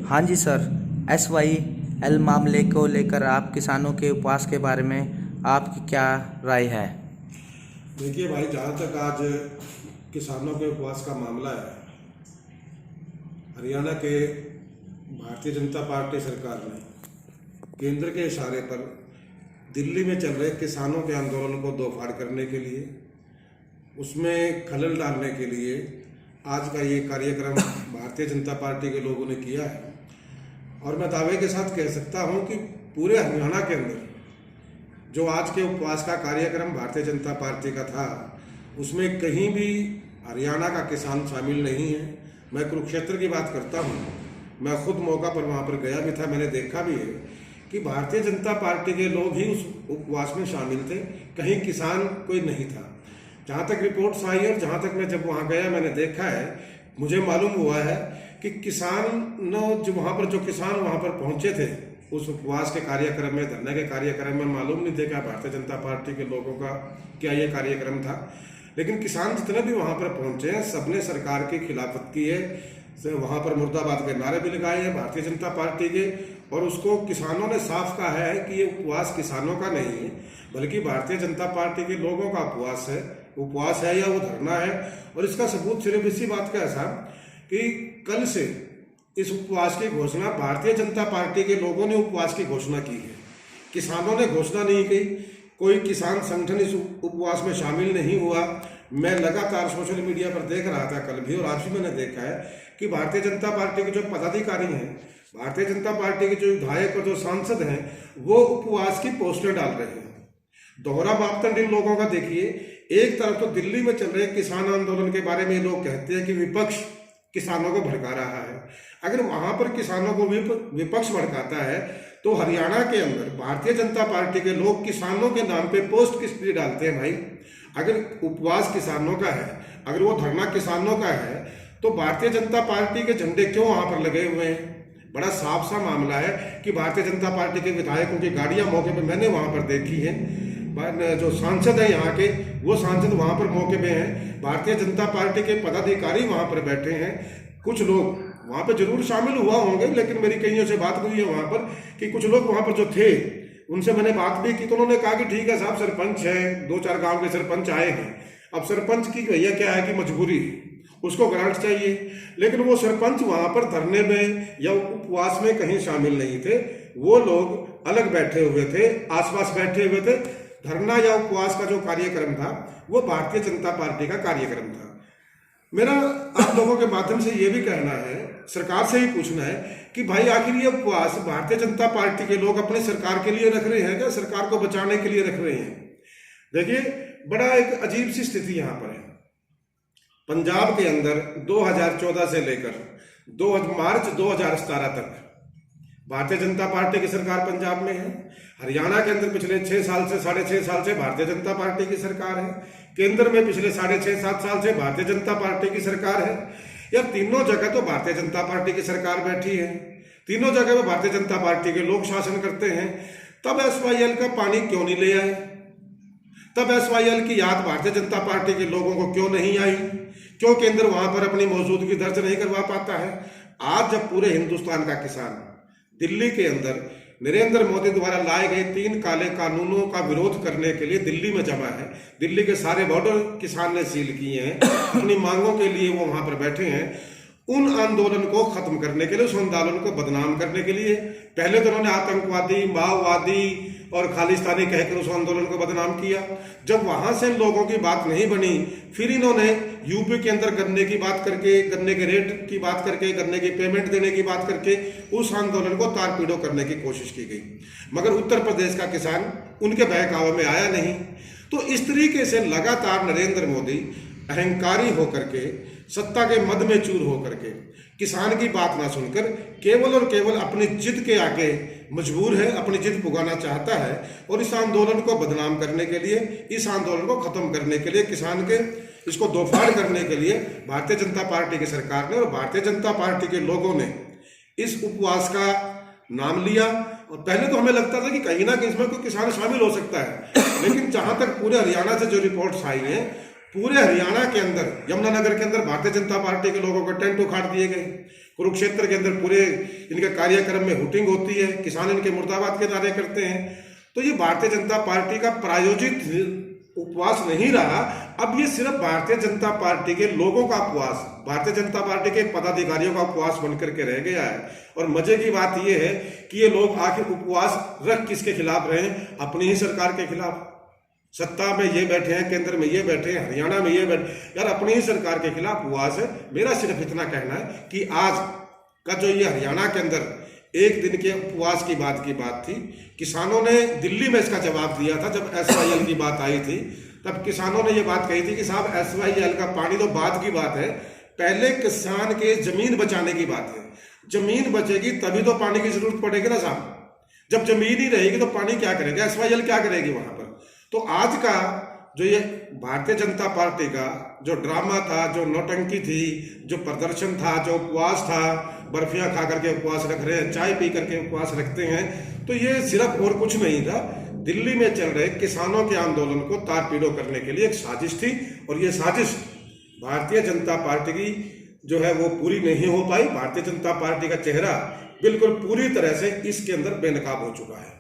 हाँ जी sir, SYL मामले को लेकर आप किसानों के उपवास के बारे में आपकी क्या राय है? देखिए भाई, जहाँ तक आज किसानों के उपवास का मामला है, हरियाणा के भारतीय जनता पार्टी सरकार ने केंद्र के इशारे पर दिल्ली में चल रहे किसानों के आंदोलन को दो फाड़ करने के लिए, उसमें खलल डालने के लिए आज का ये कार्यक्रम भारतीय जनता पार्टी के लोगों ने किया है। और मैं दावे के साथ कह सकता हूं कि पूरे हरियाणा के अंदर जो आज के उपवास का कार्यक्रम भारतीय जनता पार्टी का था, उसमें कहीं भी हरियाणा का किसान शामिल नहीं है। मैं कुरुक्षेत्र की बात करता हूं, मैं खुद मौका पर वहां पर गया भी था, मैंने देखा भी है कि भारतीय जनता पार्टी के लोग ही उस उपवास में शामिल थे, कहीं किसान कोई नहीं था। जहाँ तक रिपोर्ट्स आई और जहाँ तक मैं जब वहाँ गया मैंने देखा है, मुझे मालूम हुआ है कि किसानों जो वहाँ पर पहुँचे थे उस उपवास के कार्यक्रम में, धरने के कार्यक्रम में, मालूम नहीं देखा भारतीय जनता पार्टी के लोगों का क्या ये कार्यक्रम था। लेकिन किसान जितने भी वहाँ पर पहुँचे हैं, सबने सरकार की खिलाफत की है, वहाँ पर मुर्दाबाद के नारे भी लगाए हैं भारतीय जनता पार्टी के। और उसको किसानों ने साफ कहा है कि ये उपवास किसानों का नहीं है, बल्कि भारतीय जनता पार्टी के लोगों का उपवास है या वो धरना है। और इसका सबूत सिर्फ इसी बात का है साहब कि कल से इस उपवास की घोषणा भारतीय जनता पार्टी के लोगों ने उपवास की घोषणा की है, किसानों ने घोषणा नहीं की। कोई किसान संगठन इस उपवास में शामिल नहीं हुआ। मैं लगातार सोशल मीडिया पर देख रहा था, कल भी और आज भी मैंने देखा है कि भारतीय जनता पार्टी के जो पदाधिकारी हैं, भारतीय जनता पार्टी के जो विधायक और जो सांसद हैं, वो उपवास की पोस्टर डाल रहे हैं। दोहरा मापदंड इन लोगों का देखिए, एक तरफ तो दिल्ली में चल रहे किसान आंदोलन के बारे में लोग कहते हैं कि विपक्ष किसानों को भड़का रहा है। अगर वहां पर किसानों को विपक्ष भड़काता है, तो हरियाणा के अंदर भारतीय जनता पार्टी के लोग किसानों के नाम पे पोस्ट किस लिए डालते हैं भाई? अगर उपवास किसानों का है, अगर वो धरना किसानों का है, तो भारतीय जनता पार्टी के झंडे क्यों वहां पर लगे हुए हैं? बड़ा साफ सा मामला है कि भारतीय जनता पार्टी के विधायकों की गाड़ियां मौके पर मैंने वहां पर देखी है। जो सांसद है यहाँ के, वो सांसद वहां पर मौके पे हैं, भारतीय जनता पार्टी के पदाधिकारी वहां पर बैठे हैं। कुछ लोग वहां पर जरूर शामिल हुआ होंगे, लेकिन मेरी कईयों से बात हुई है वहां पर कि कुछ लोग वहां पर जो थे उनसे मैंने बात भी की, तो उन्होंने कहा कि ठीक है साहब, सरपंच है, 2-4 गांव के सरपंच आए हैं। अब सरपंच की भैया क्या है कि मजबूरी, उसको ग्रांट चाहिए, लेकिन वो सरपंच वहां पर धरने में या उपवास में कहीं शामिल नहीं थे। वो लोग अलग बैठे हुए थे, आसपास बैठे हुए थे। धरना या उपवास का जो कार्यक्रम था वो भारतीय जनता पार्टी का कार्यक्रम था। मेरा आप लोगों के माध्यम से ये भी कहना है, सरकार से ही पूछना है कि भाई आखिर ये उपवास भारतीय जनता पार्टी के लोग अपनी सरकार के लिए रख रहे हैं क्या, सरकार को बचाने के लिए रख रहे हैं? देखिए, बड़ा एक अजीब सी स्थिति यहाँ पर है। पंजाब के अंदर 2014 से लेकर मार्च 2017 तक भारतीय जनता पार्टी की सरकार पंजाब में है। हरियाणा के अंदर पिछले 6 साल से 6.5 साल से भारतीय जनता पार्टी की सरकार है। केंद्र में पिछले 6.5-7 साल से भारतीय जनता पार्टी की सरकार है। यार, तीनों जगह तो भारतीय जनता पार्टी की सरकार बैठी है, तीनों जगह में भारतीय जनता पार्टी के लोग शासन करते हैं। तब SYL का पानी क्यों नहीं ले आए? तब SYL की याद भारतीय जनता पार्टी के लोगों को क्यों नहीं आई? क्यों केंद्र वहां पर अपनी मौजूदगी दर्ज नहीं करवा पाता है? आज जब पूरे हिंदुस्तान का किसान दिल्ली के अंदर नरेंद्र मोदी द्वारा लाए गए 3 काले कानूनों का विरोध करने के लिए दिल्ली में जमा है, दिल्ली के सारे बॉर्डर किसान ने सील किए हैं, अपनी मांगों के लिए वो वहां पर बैठे हैं, उन आंदोलन को खत्म करने के लिए, उस आंदोलन को बदनाम करने के लिए पहले तो उन्होंने आतंकवादी, माओवादी और खालिस्तानी कहकर उस आंदोलन को बदनाम किया। जब वहां से लोगों की बात नहीं बनी, फिर इन्होंने यूपी के अंदर गन्ने की बात करके, गन्ने के रेट की बात करके, गन्ने की पेमेंट देने की बात करके उस आंदोलन को तारपीड़ो करने की कोशिश की गई, मगर उत्तर प्रदेश का किसान उनके बहकावे में आया नहीं। तो इस तरीके से लगातार नरेंद्र मोदी अहंकारी होकर के, सत्ता के मद में चूर होकर के, किसान की बात ना सुनकर केवल और केवल अपनी जिद के आगे मजबूर है, अपनी जिद पुगाना चाहता है। और इस आंदोलन को बदनाम करने के लिए, इस आंदोलन को खत्म करने के लिए, किसान के इसको दोफाड़ करने के लिए भारतीय जनता पार्टी की सरकार ने और भारतीय जनता पार्टी के लोगों ने इस उपवास का नाम लिया। और पहले तो हमें लगता था कि कहीं ना कहीं इसमें कोई किसान शामिल हो सकता है, लेकिन जहां तक पूरे हरियाणा से जो रिपोर्ट्स आई हैं, पूरे हरियाणा के अंदर, यमुनानगर के अंदर भारतीय जनता पार्टी के लोगों को टेंट उखाड़ दिए गए, कुरुक्षेत्र के अंदर पूरे इनके कार्यक्रम में हुटिंग होती है, किसान इनके मुर्दाबाद के नारे करते हैं। तो ये भारतीय जनता पार्टी का प्रायोजित उपवास नहीं रहा, अब ये सिर्फ भारतीय जनता पार्टी के लोगों का उपवास, भारतीय जनता पार्टी के पदाधिकारियों का उपवास बनकर के रह गया है। और मजे की बात ये है कि ये लोग आखिर उपवास रख किसके खिलाफ रहे हैं? अपनी ही सरकार के खिलाफ। सत्ता में ये बैठे हैं, केंद्र में ये बैठे हैं, हरियाणा में ये बैठे, यार अपनी ही सरकार के खिलाफ उपवास है। मेरा सिर्फ इतना कहना है कि आज का जो ये हरियाणा के अंदर एक दिन के उपवास की बात थी, किसानों ने दिल्ली में इसका जवाब दिया था। जब SYL की बात आई थी तब किसानों ने ये बात कही थी कि साहब SYL का पानी तो बाद की बात है, पहले किसान के जमीन बचाने की बात है। जमीन बचेगी तभी तो पानी की जरूरत पड़ेगी ना साहब। जब जमीन ही रहेगी तो पानी क्या करेगा, SYL क्या करेगी वहां पर? तो आज का जो ये भारतीय जनता पार्टी का जो ड्रामा था, जो नौटंकी थी, जो प्रदर्शन था, जो उपवास था, बर्फियां खा करके उपवास रख रहे हैं, चाय पी करके उपवास रखते हैं, तो ये सिर्फ और कुछ नहीं था, दिल्ली में चल रहे किसानों के आंदोलन को तारपीड़ो करने के लिए एक साजिश थी। और ये साजिश भारतीय जनता पार्टी की जो है वो पूरी नहीं हो पाई। भारतीय जनता पार्टी का चेहरा बिल्कुल पूरी तरह से इसके अंदर बेनकाब हो चुका है।